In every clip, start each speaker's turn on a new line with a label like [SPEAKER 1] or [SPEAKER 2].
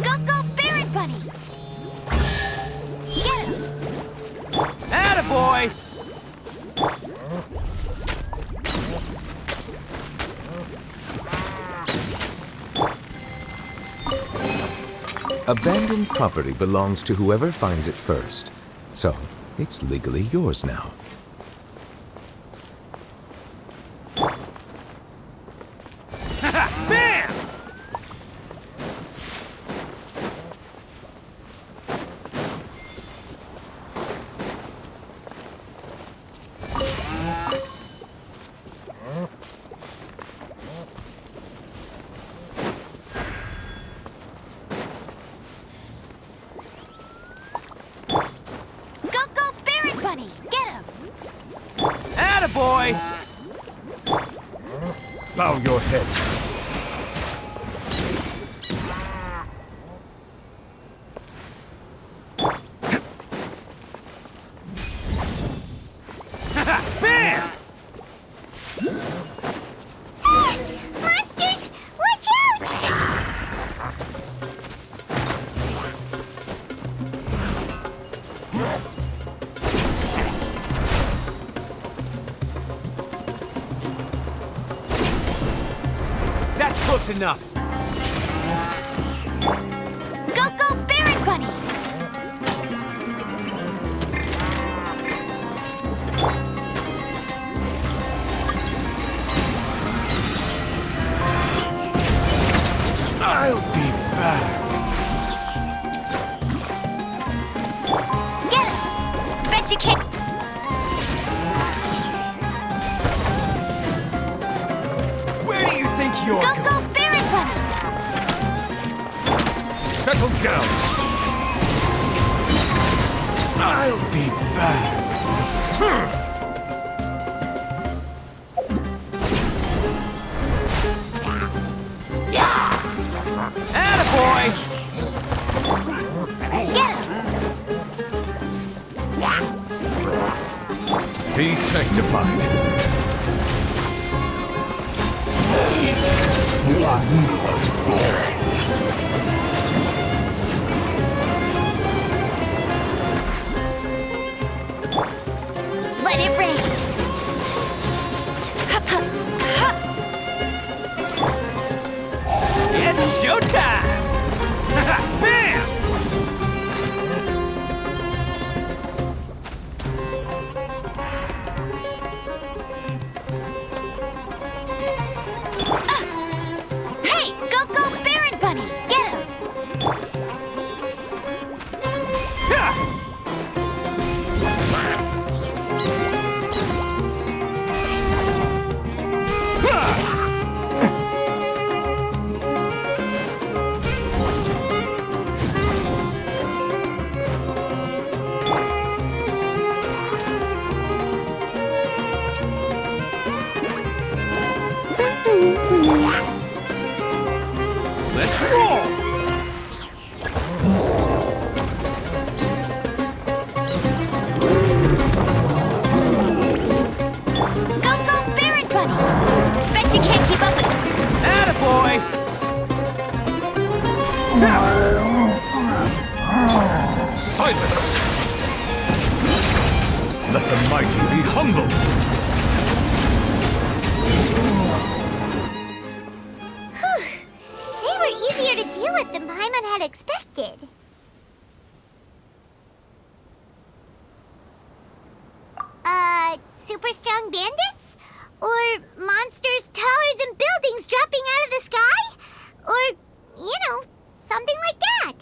[SPEAKER 1] Go, Barret Bunny! Get him!
[SPEAKER 2] Attaboy!
[SPEAKER 3] Abandoned property belongs to whoever finds it first. So, it's legally yours now.
[SPEAKER 2] Bam!
[SPEAKER 1] Go, Barret Bunny! Get him!
[SPEAKER 2] Attaboy!
[SPEAKER 4] Bow your head.
[SPEAKER 2] Bam!
[SPEAKER 1] Monsters! Watch out!
[SPEAKER 2] That's close enough.
[SPEAKER 1] Go, Barret Bunny!
[SPEAKER 4] I'll be back.
[SPEAKER 1] Get him! Bet you can't...
[SPEAKER 2] Where do you think you're going?
[SPEAKER 1] Go, Barret Bunny!
[SPEAKER 4] Settle down. I'll be back.
[SPEAKER 2] Attaboy!
[SPEAKER 1] Get him!
[SPEAKER 4] Be sanctified.
[SPEAKER 1] Let it rain!
[SPEAKER 2] It's showtime! Bam!
[SPEAKER 1] Hey, go, Barret Bunny! Get him!
[SPEAKER 2] Let's roll!
[SPEAKER 1] Go, Barret Bunny! Bet you can't keep up with...
[SPEAKER 2] Attaboy!
[SPEAKER 4] Silence. Let the mighty be humbled.
[SPEAKER 1] They were easier to deal with than Paimon had expected. Super strong bandits? Or monsters taller than buildings dropping out of the sky? Or, something like that.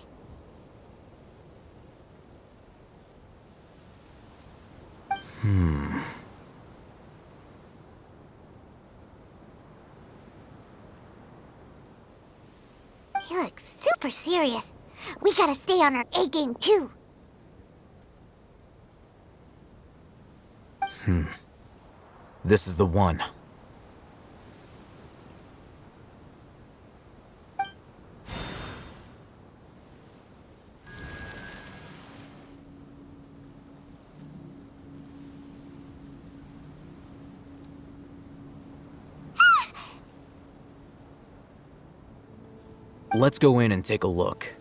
[SPEAKER 1] He looks super serious. We gotta stay on our A game too.
[SPEAKER 2] This is the one.
[SPEAKER 5] Let's go in and take a look.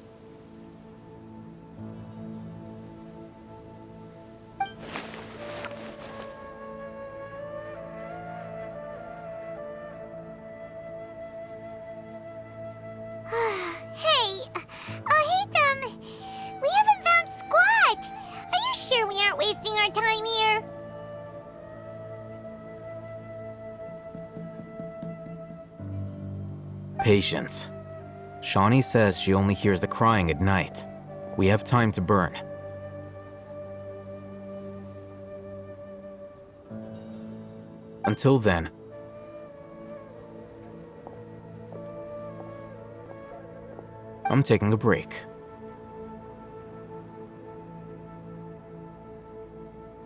[SPEAKER 2] Patience. Shawnee says she only hears the crying at night. We have time to burn. Until then, I'm taking a break.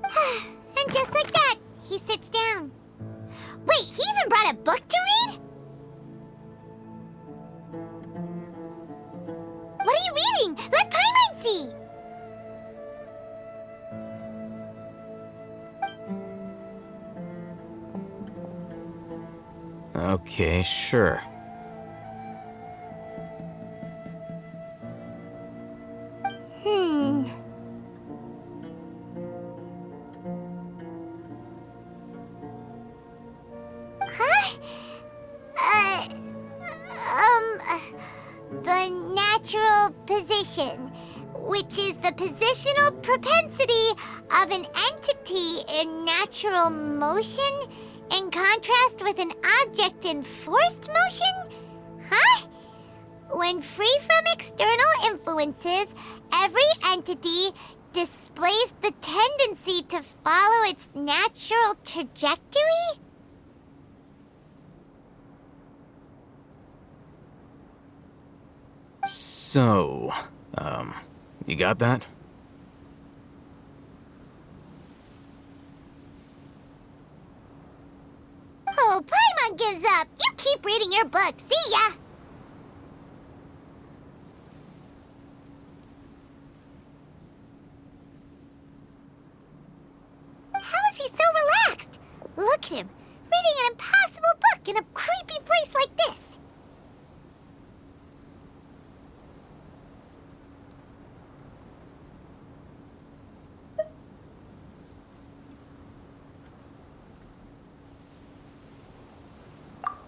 [SPEAKER 1] And just like that, he sits down. Wait, he even brought a book to read? What are you reading? Let Paimon see!
[SPEAKER 2] Okay, sure.
[SPEAKER 1] Huh? The natural position, which is the positional propensity of an entity in natural motion in contrast with an object in forced motion? Huh? When free from external influences, every entity displays the tendency to follow its natural trajectory?
[SPEAKER 2] So, you got that?
[SPEAKER 1] Oh, Paimon gives up. You keep reading your book. See ya! How is he so relaxed? Look at him, reading an impossible book in a creepy place like this.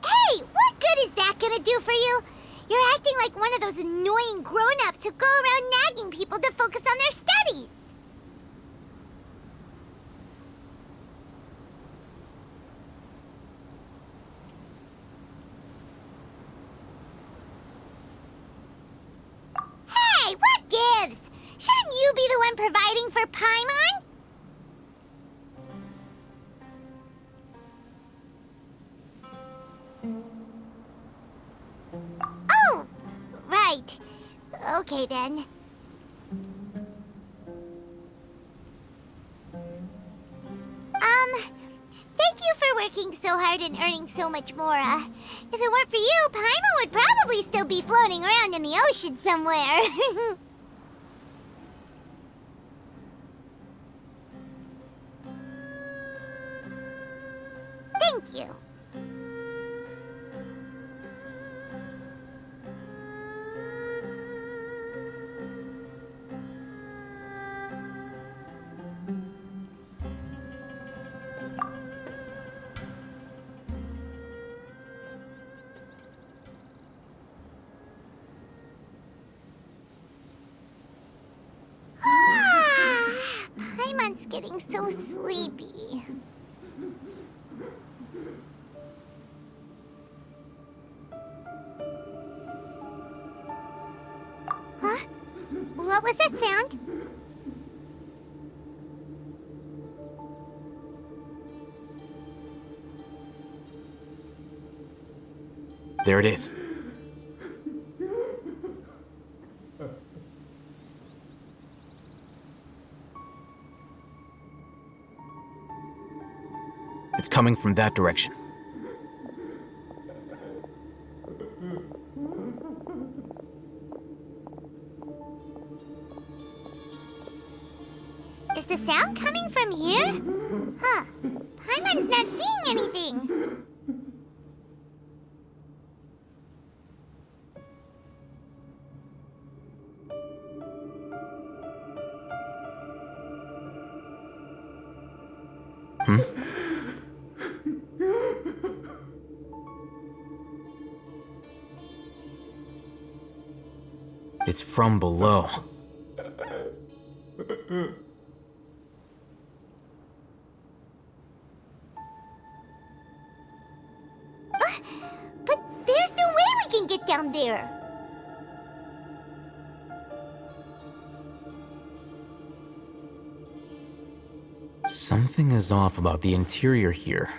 [SPEAKER 1] Hey, what good is that gonna do for you? You're acting like one of those annoying grown-ups who go around nagging people to focus on their studies. Hey, what gives? Shouldn't you be the one providing for Paimon? Oh, right. Okay then. Thank you for working so hard and earning so much more. If it weren't for you, Paimon would probably still be floating around in the ocean somewhere. Thank you. Paimon's getting so sleepy. Huh? What was that sound?
[SPEAKER 2] There it is. It's coming from that direction.
[SPEAKER 1] Is the sound coming from here? Huh. Paimon's not seeing anything.
[SPEAKER 2] It's from below.
[SPEAKER 1] But there's no way we can get down there?
[SPEAKER 2] Something is off about the interior here.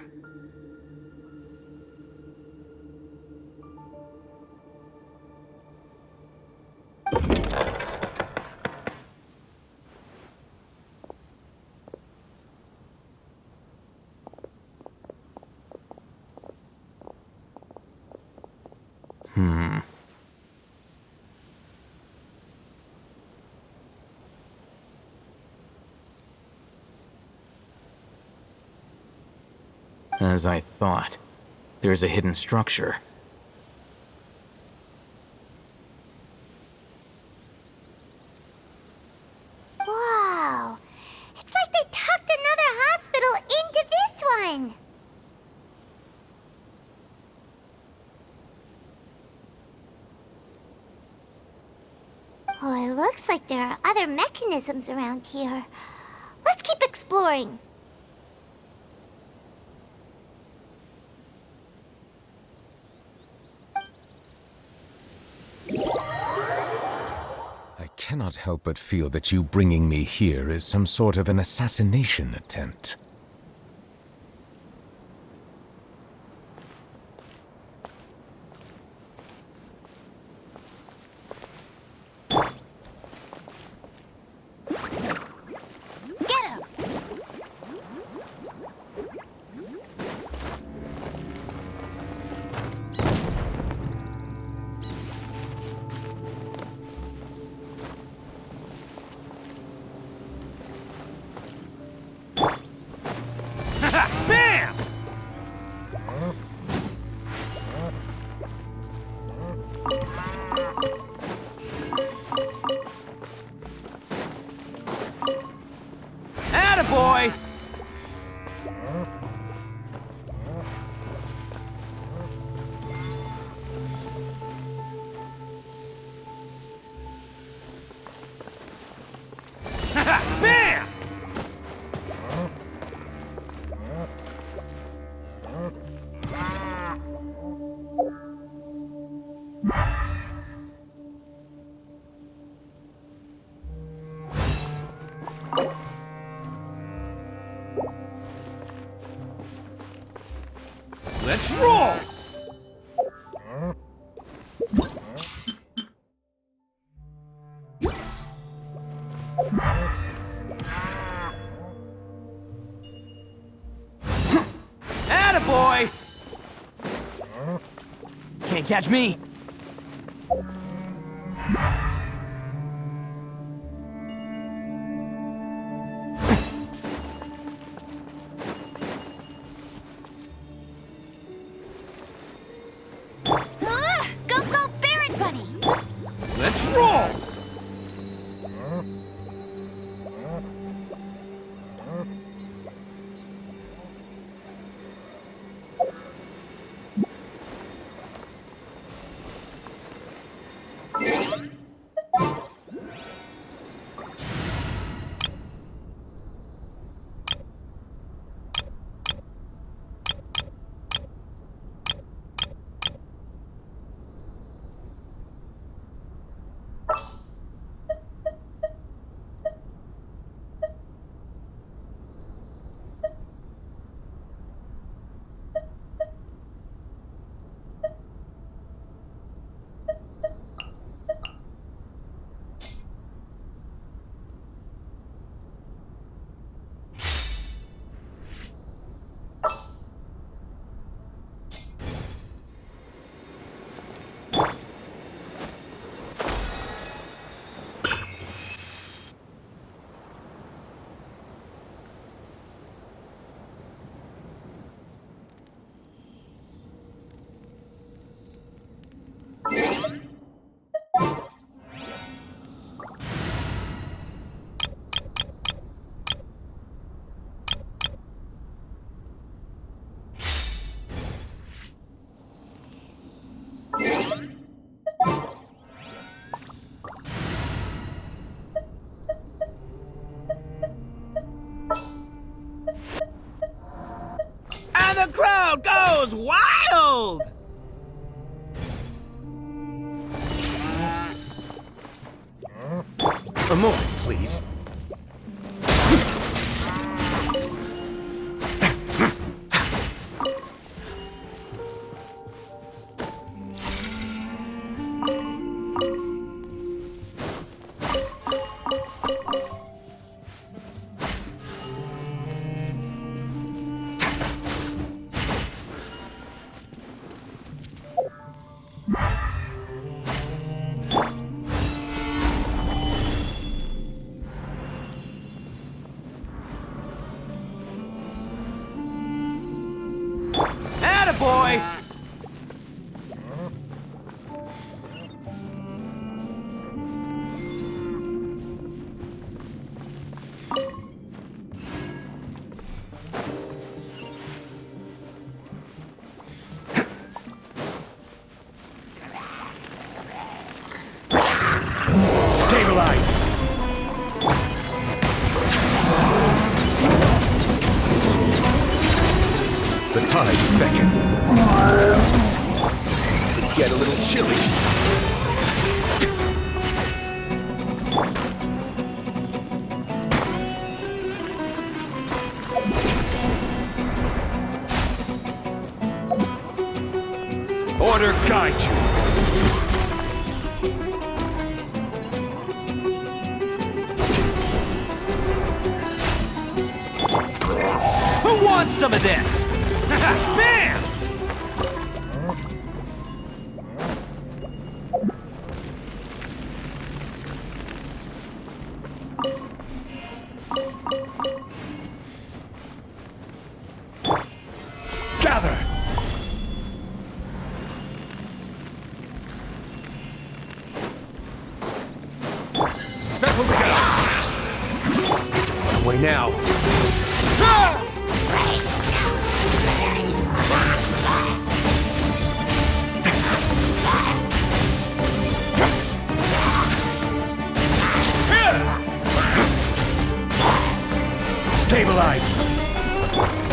[SPEAKER 2] As I thought, there's a hidden structure.
[SPEAKER 1] Wow. It's like they tucked another hospital into this one. Oh, it looks like there are other mechanisms around here. Let's keep exploring.
[SPEAKER 3] I cannot help but feel that you bringing me here is some sort of an assassination attempt.
[SPEAKER 1] Get him!
[SPEAKER 4] Bam! Attaboy! Bam! Let's roll! Attaboy! Can't catch me!
[SPEAKER 1] Go, go, Barrett Bunny!
[SPEAKER 4] Let's roll! And the crowd goes wild!
[SPEAKER 3] A moment, please.
[SPEAKER 4] Attaboy!
[SPEAKER 3] Stabilize! The tides beckon. This could get a little chilly. Order guide you.
[SPEAKER 4] Who wants some of this? Bam!
[SPEAKER 3] Gather! Settle down! Don't run away now. Stabilize!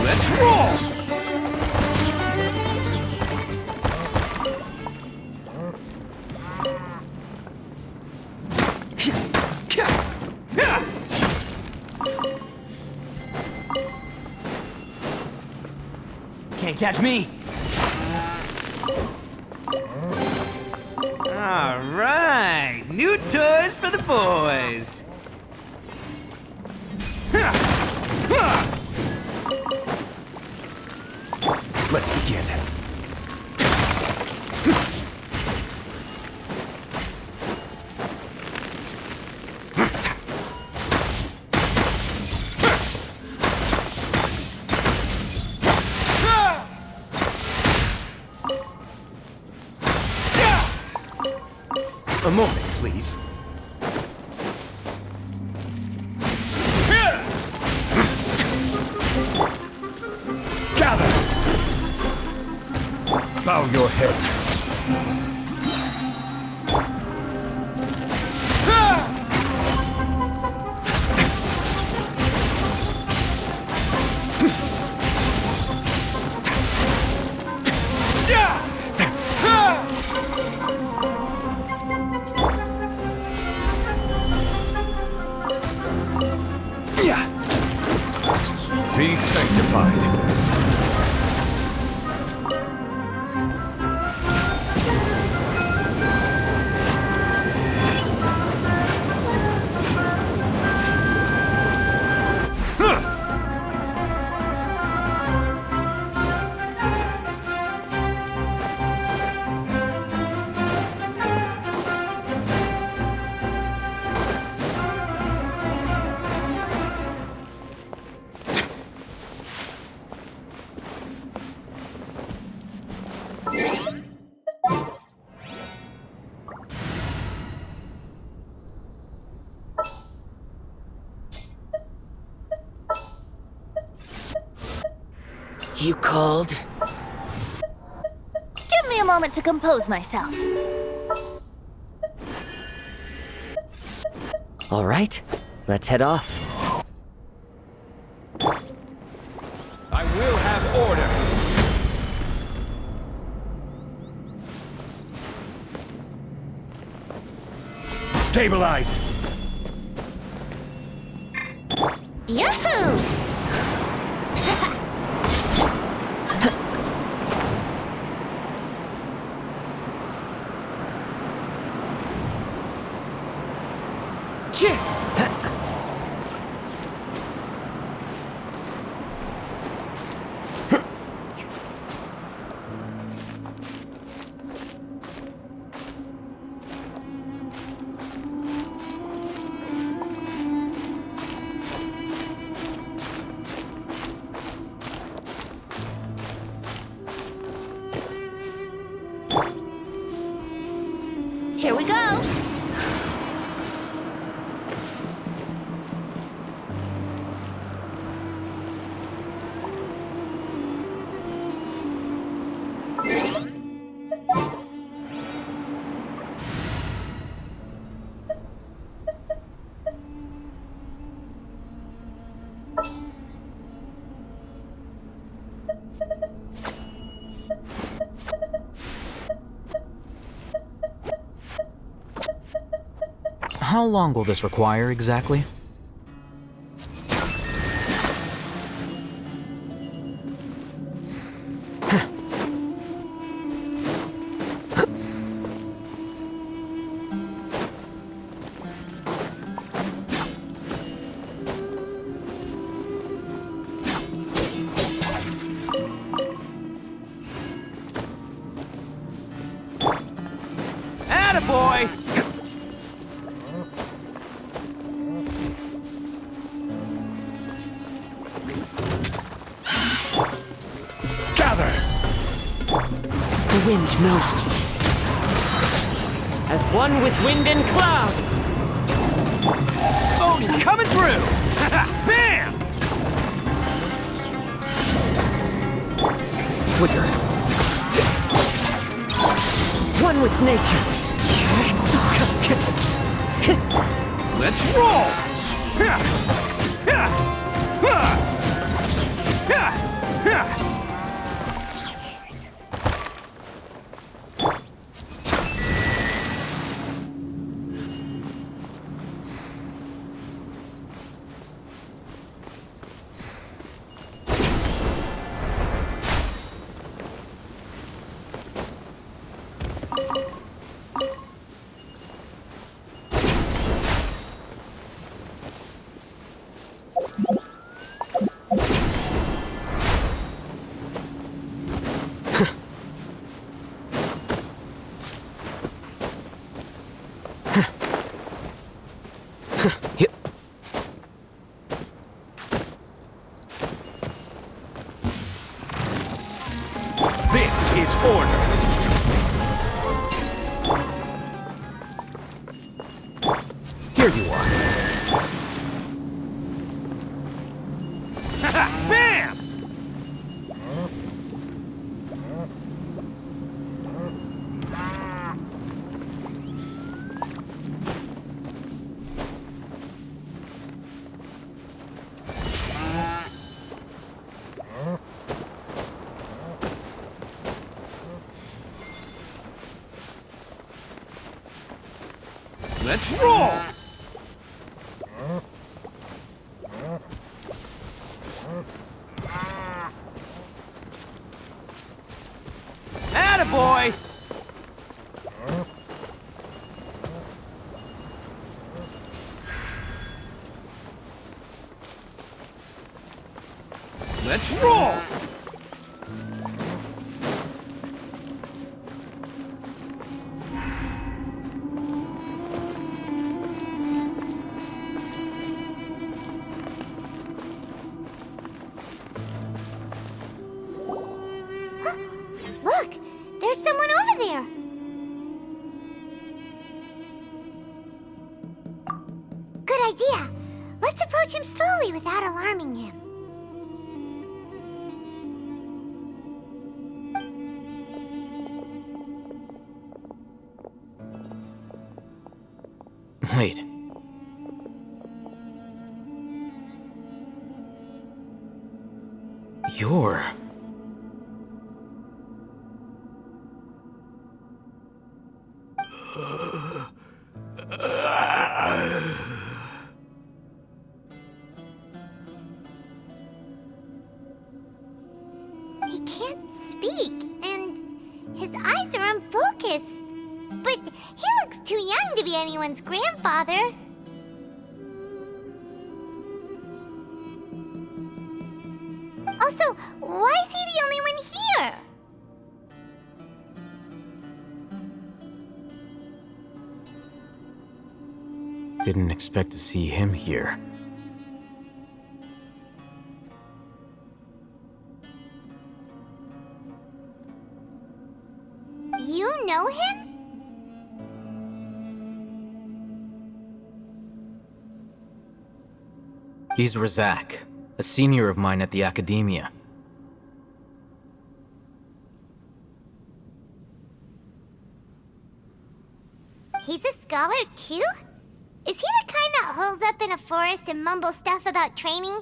[SPEAKER 4] Let's roll! Can't catch me! All right, new toys for the boys.
[SPEAKER 3] Let's begin. A moment, please. Gather! Bow your head. Be sanctified.
[SPEAKER 5] You called?
[SPEAKER 6] Give me a moment to compose myself.
[SPEAKER 5] All right, let's head off.
[SPEAKER 3] I will have order. Stabilize.
[SPEAKER 6] Yahoo! Here we go!
[SPEAKER 2] How long will this require exactly?
[SPEAKER 4] Attaboy!
[SPEAKER 5] The wind knows me. As one with wind and cloud.
[SPEAKER 4] Oni coming through! Bam!
[SPEAKER 5] Flicker. One with nature.
[SPEAKER 4] Let's roll!
[SPEAKER 2] Yep.
[SPEAKER 4] This is order.
[SPEAKER 2] Here you are.
[SPEAKER 4] Bam! Let's roll! Attaboy! Let's roll!
[SPEAKER 1] Look! There's someone over there! Good idea! Let's approach him slowly without alarming him.
[SPEAKER 2] Wait. You're...
[SPEAKER 1] anyone's grandfather. Also, why is he the only one here?
[SPEAKER 2] Didn't expect to see him here.
[SPEAKER 1] You know him?
[SPEAKER 2] He's Razak, a senior of mine at the academia.
[SPEAKER 1] He's a scholar too? Is he the kind that holes up in a forest and mumbles stuff about training?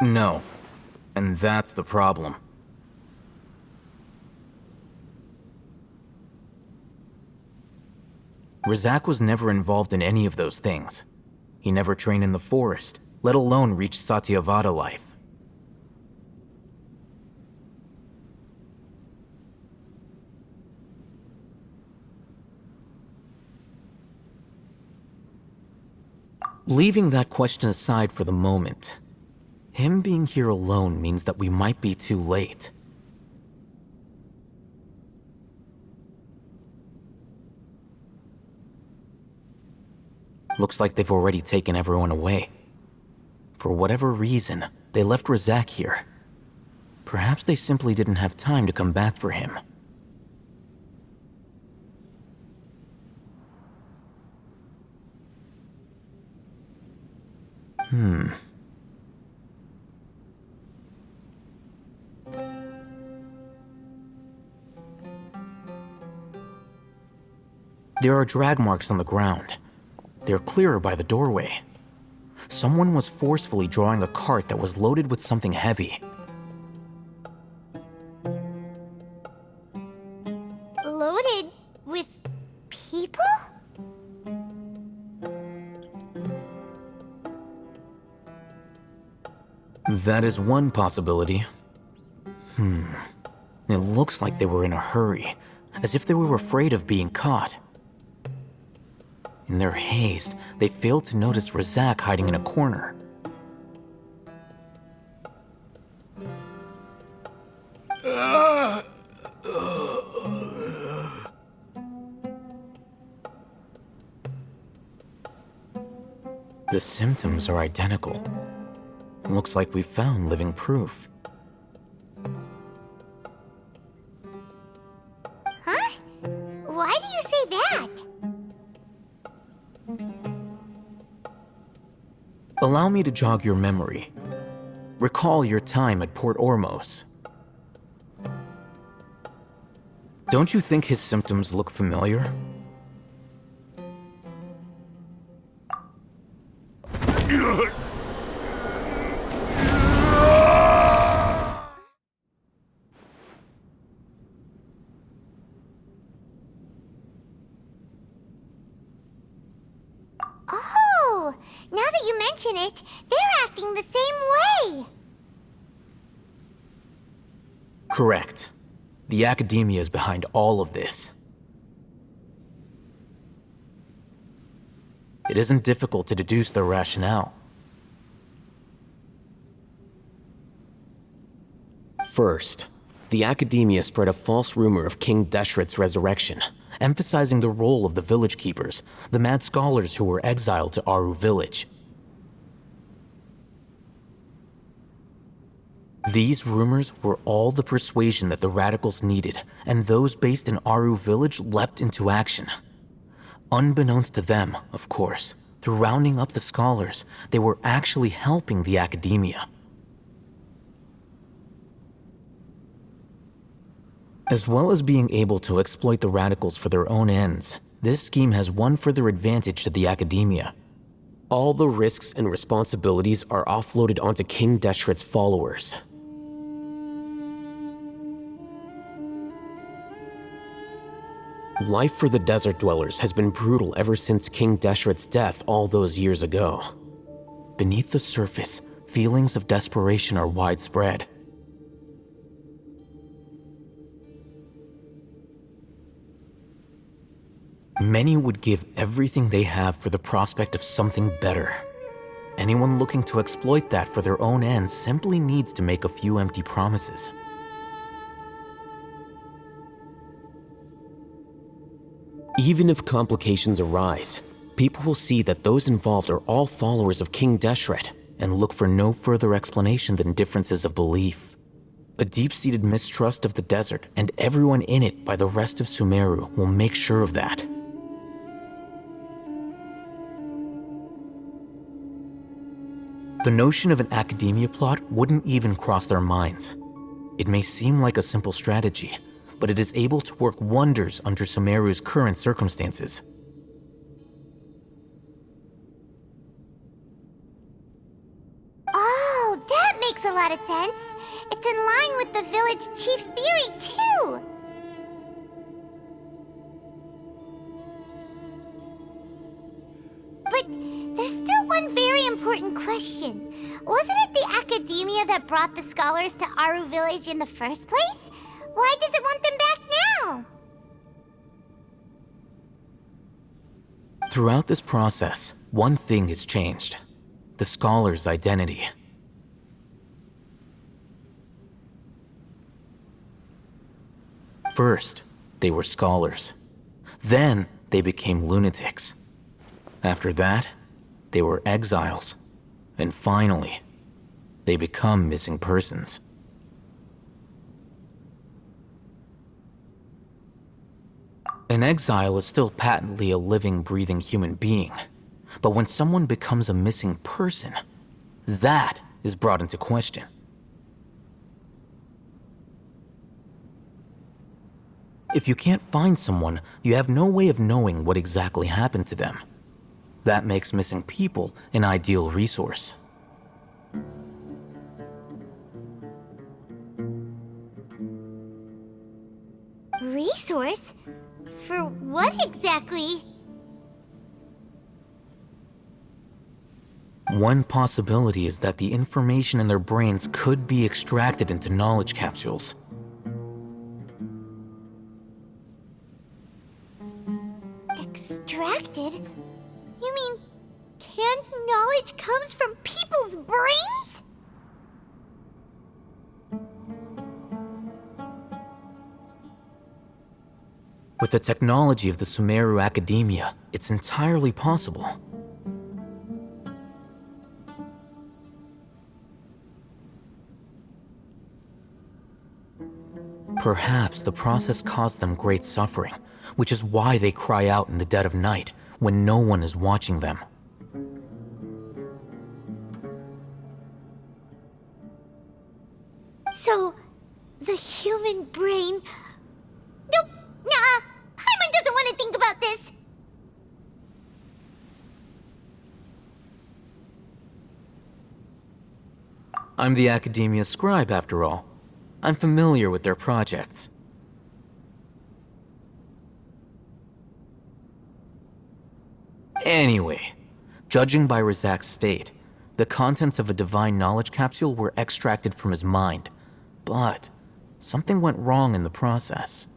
[SPEAKER 2] No. And that's the problem. Razak was never involved in any of those things. He never trained in the forest, let alone reach Satyavada life. Leaving that question aside for the moment, him being here alone means that we might be too late. Looks like they've already taken everyone away. For whatever reason, they left Razak here. Perhaps they simply didn't have time to come back for him. There are drag marks on the ground. They're clearer by the doorway. Someone was forcefully drawing a cart that was loaded with something heavy.
[SPEAKER 1] Loaded with people?
[SPEAKER 2] That is one possibility. It looks like they were in a hurry, as if they were afraid of being caught. In their haste, they failed to notice Razak hiding in a corner. The symptoms are identical. Looks like we found living proof.
[SPEAKER 1] Huh? Why do you say that?
[SPEAKER 2] Allow me to jog your memory. Recall your time at Port Ormos. Don't you think his symptoms look familiar?
[SPEAKER 1] Oh, now that you mention it, they're acting the same way.
[SPEAKER 2] Correct. The academia is behind all of this. It isn't difficult to deduce their rationale. First, the academia spread a false rumor of King Deshret's resurrection, emphasizing the role of the village keepers, the mad scholars who were exiled to Aru village. These rumors were all the persuasion that the radicals needed, and those based in Aru village leapt into action. Unbeknownst to them, of course, through rounding up the scholars, they were actually helping the academia. As well as being able to exploit the radicals for their own ends, this scheme has one further advantage to the academia. All the risks and responsibilities are offloaded onto King Deshret's followers. Life for the desert dwellers has been brutal ever since King Deshret's death all those years ago. Beneath the surface, feelings of desperation are widespread. Many would give everything they have for the prospect of something better. Anyone looking to exploit that for their own ends simply needs to make a few empty promises.
[SPEAKER 7] Even if complications arise, people will see that those involved are all followers of King Deshret
[SPEAKER 2] and look for no further explanation than differences of belief. A deep-seated mistrust of the desert and everyone in it by the rest of Sumeru will make sure of that. The notion of an academia plot wouldn't even cross their minds. It may seem like a simple strategy, but it is able to work wonders under Sumeru's current circumstances.
[SPEAKER 1] Oh, that makes a lot of sense. It's in line with the village chief's theory, too. But there's still one very important question. Wasn't it the academia that brought the scholars to Aru Village in the first place? Why does it want them back now?
[SPEAKER 2] Throughout this process, one thing has changed: the scholar's identity. First, they were scholars. Then, they became lunatics. After that, they were exiles. And finally, they become missing persons. An exile is still patently a living, breathing human being. But when someone becomes a missing person, that is brought into question. If you can't find someone, you have no way of knowing what exactly happened to them. That makes missing people an ideal resource.
[SPEAKER 1] Resource? For what exactly?
[SPEAKER 2] One possibility is that the information in their brains could be extracted into knowledge capsules.
[SPEAKER 1] Extracted? You mean canned knowledge comes from people's brains?
[SPEAKER 2] With the technology of the Sumeru Academia, it's entirely possible. Perhaps the process caused them great suffering, which is why they cry out in the dead of night when no one is watching them.
[SPEAKER 1] So, the human brain... Nope, nah, Paimon doesn't want to think about this.
[SPEAKER 2] I'm the Academia scribe, after all. I'm familiar with their projects. Anyway, judging by Razak's state, the contents of a divine knowledge capsule were extracted from his mind, but something went wrong in the process.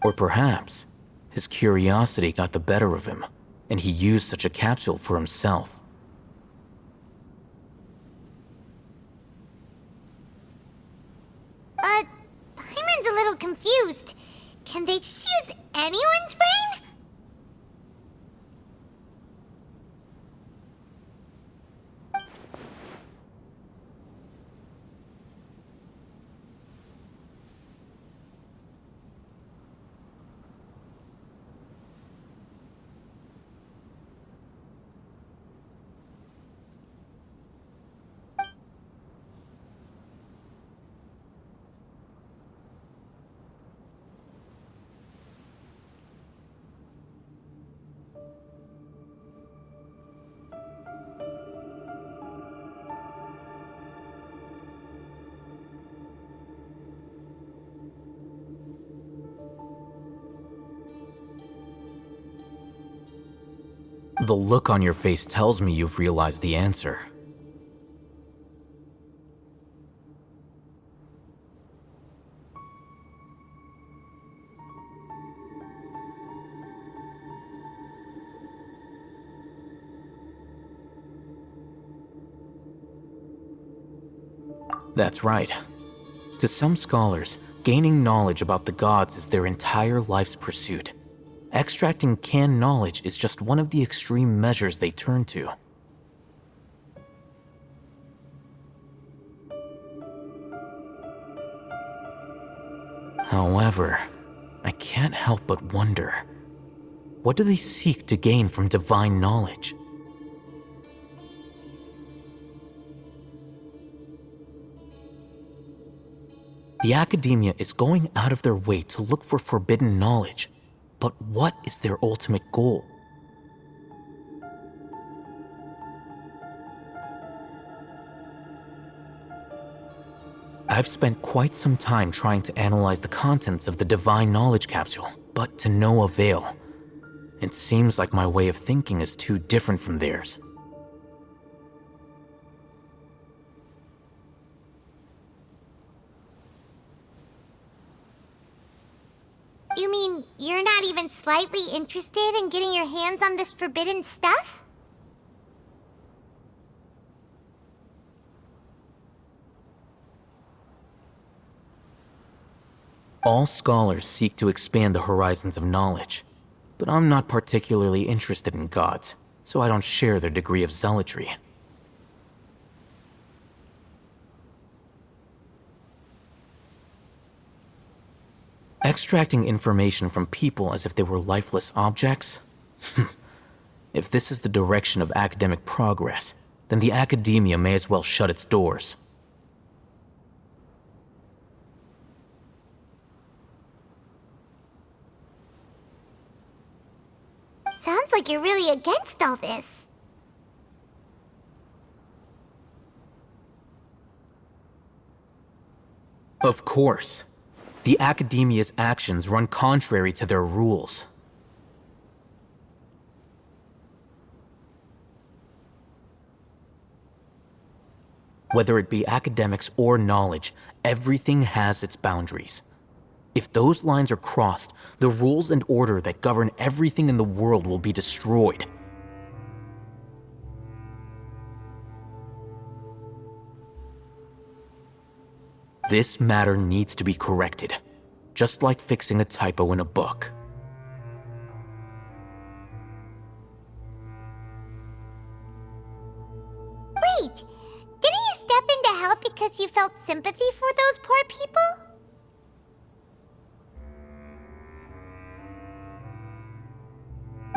[SPEAKER 2] Or perhaps his curiosity got the better of him, and he used such a capsule for himself.
[SPEAKER 1] Paimon's a little confused. Can they just use anyone's brain?
[SPEAKER 2] The look on your face tells me you've realized the answer. That's right. To some scholars, gaining knowledge about the gods is their entire life's pursuit. Extracting canned knowledge is just one of the extreme measures they turn to. However, I can't help but wonder, what do they seek to gain from divine knowledge? The academia is going out of their way to look for forbidden knowledge, but what is their ultimate goal? I've spent quite some time trying to analyze the contents of the divine knowledge capsule, but to no avail. It seems like my way of thinking is too different from theirs.
[SPEAKER 1] You mean you're not even slightly interested in getting your hands on this forbidden stuff?
[SPEAKER 2] All scholars seek to expand the horizons of knowledge, but I'm not particularly interested in gods, so I don't share their degree of zealotry. Extracting information from people as if they were lifeless objects? If this is the direction of academic progress, then the academia may as well shut its doors.
[SPEAKER 1] Sounds like you're really against all this.
[SPEAKER 2] Of course. The academia's actions run contrary to their rules. Whether it be academics or knowledge, everything has its boundaries. If those lines are crossed, the rules and order that govern everything in the world will be destroyed. This matter needs to be corrected, just like fixing a typo in a book.
[SPEAKER 1] Wait, didn't you step in to help because you felt sympathy for those poor people?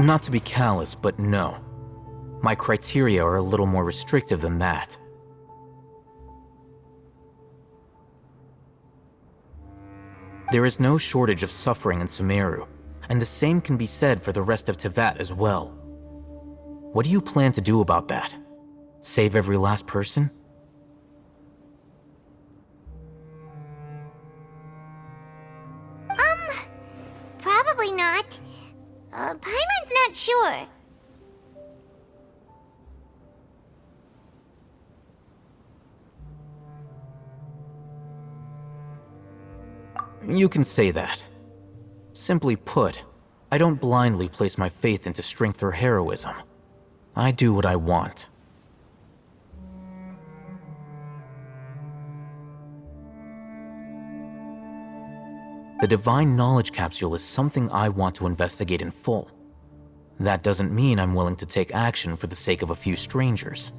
[SPEAKER 2] Not to be callous, but no. My criteria are a little more restrictive than that. There is no shortage of suffering in Sumeru, and the same can be said for the rest of Teyvat as well. What do you plan to do about that? Save every last person?
[SPEAKER 1] Probably not. Paimon's not sure.
[SPEAKER 2] You can say that. Simply put, I don't blindly place my faith into strength or heroism. I do what I want. The Divine Knowledge Capsule is something I want to investigate in full. That doesn't mean I'm willing to take action for the sake of a few strangers.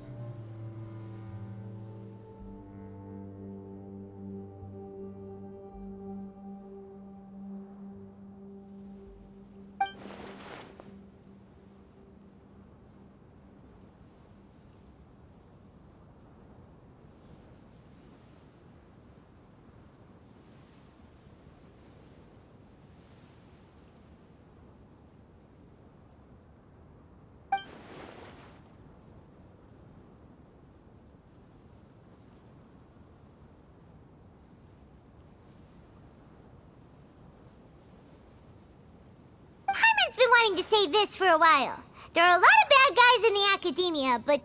[SPEAKER 1] Paimon's been wanting to say this for a while. There are a lot of bad guys in the academia, but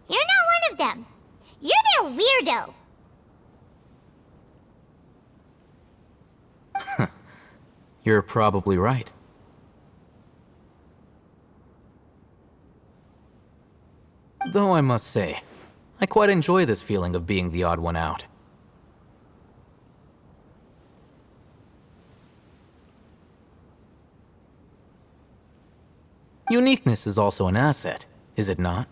[SPEAKER 1] you're not one of them. You're their weirdo.
[SPEAKER 2] You're probably right. Though I must say, I quite enjoy this feeling of being the odd one out. Uniqueness is also an asset, is it not?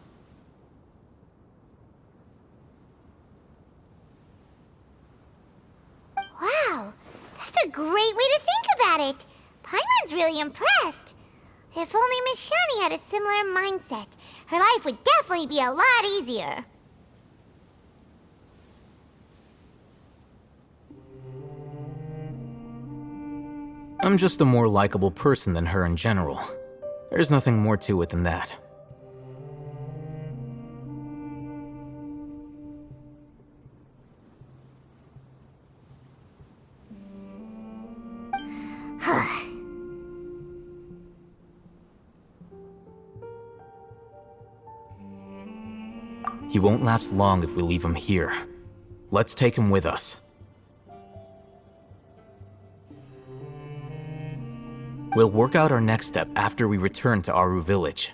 [SPEAKER 1] Wow, that's a great way to think about it. Paimon's really impressed. If only Miss Shani had a similar mindset, her life would definitely be a lot easier.
[SPEAKER 2] I'm just a more likable person than her in general. There's nothing more to it than that. He won't last long if we leave him here. Let's take him with us. We'll work out our next step after we return to Aru Village.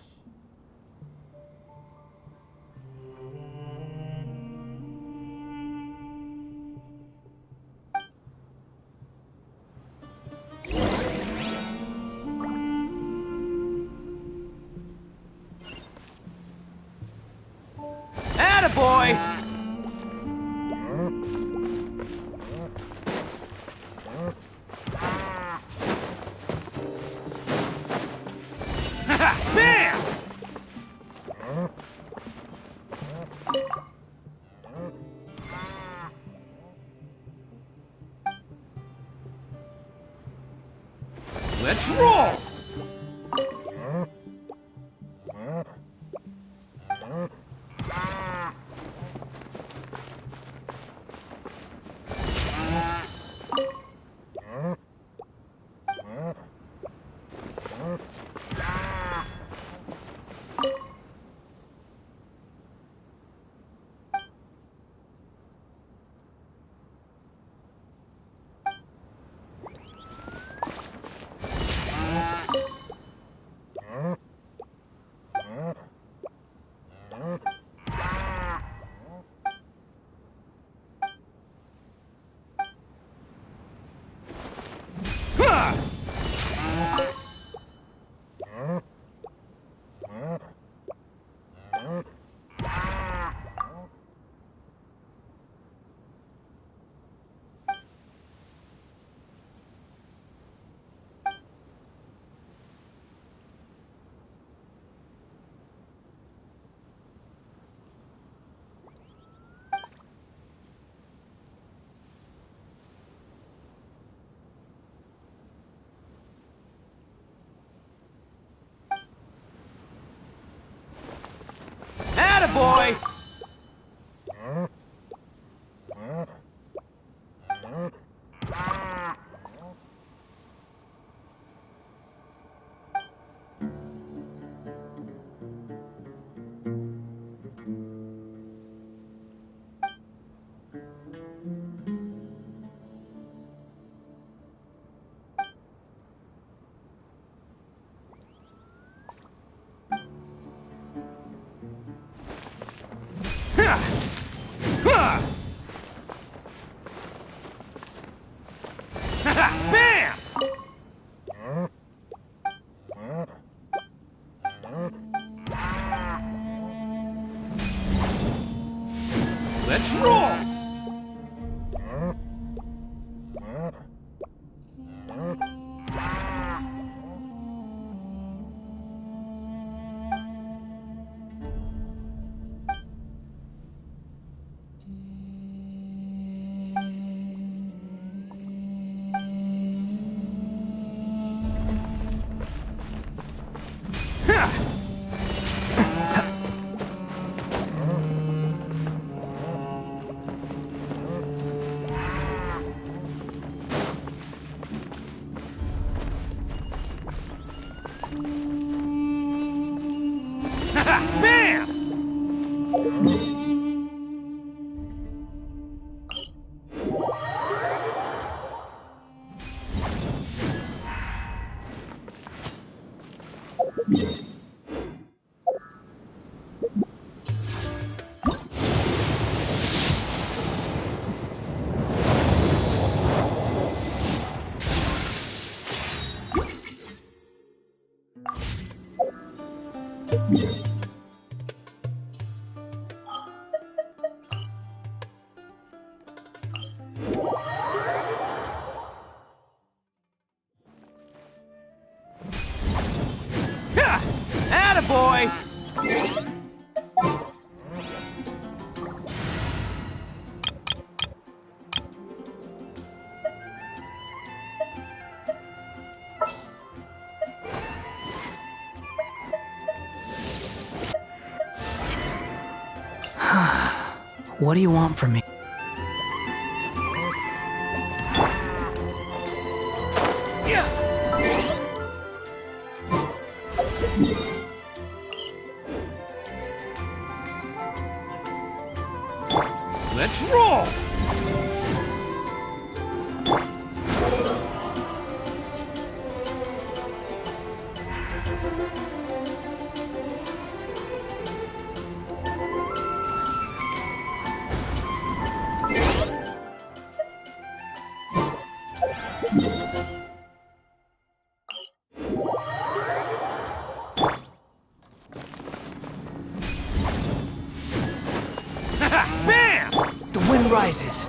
[SPEAKER 4] Attaboy! Bam! Let's roll! Attaboy! Bam! Let's roll!
[SPEAKER 8] What do you want from me?
[SPEAKER 4] Let's roll! Bam!
[SPEAKER 8] The wind rises.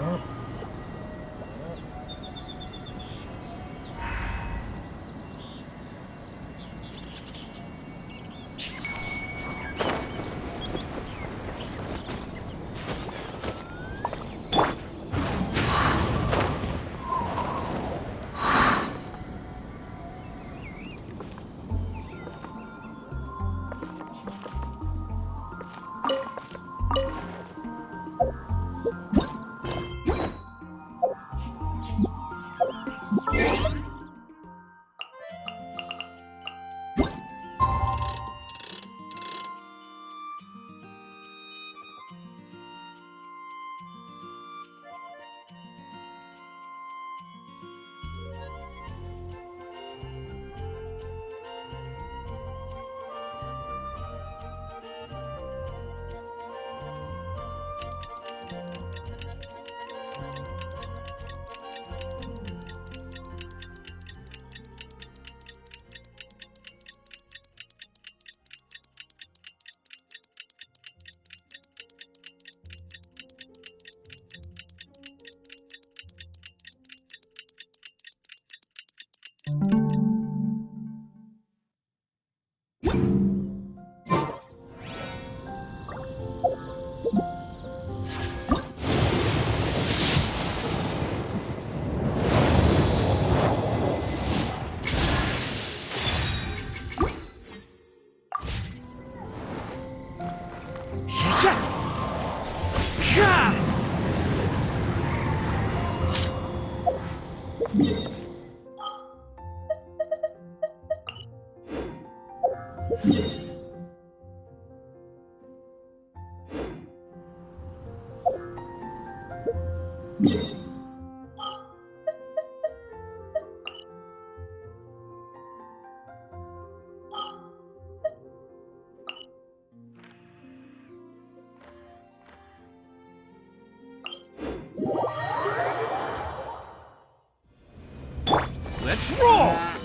[SPEAKER 4] Let's roll!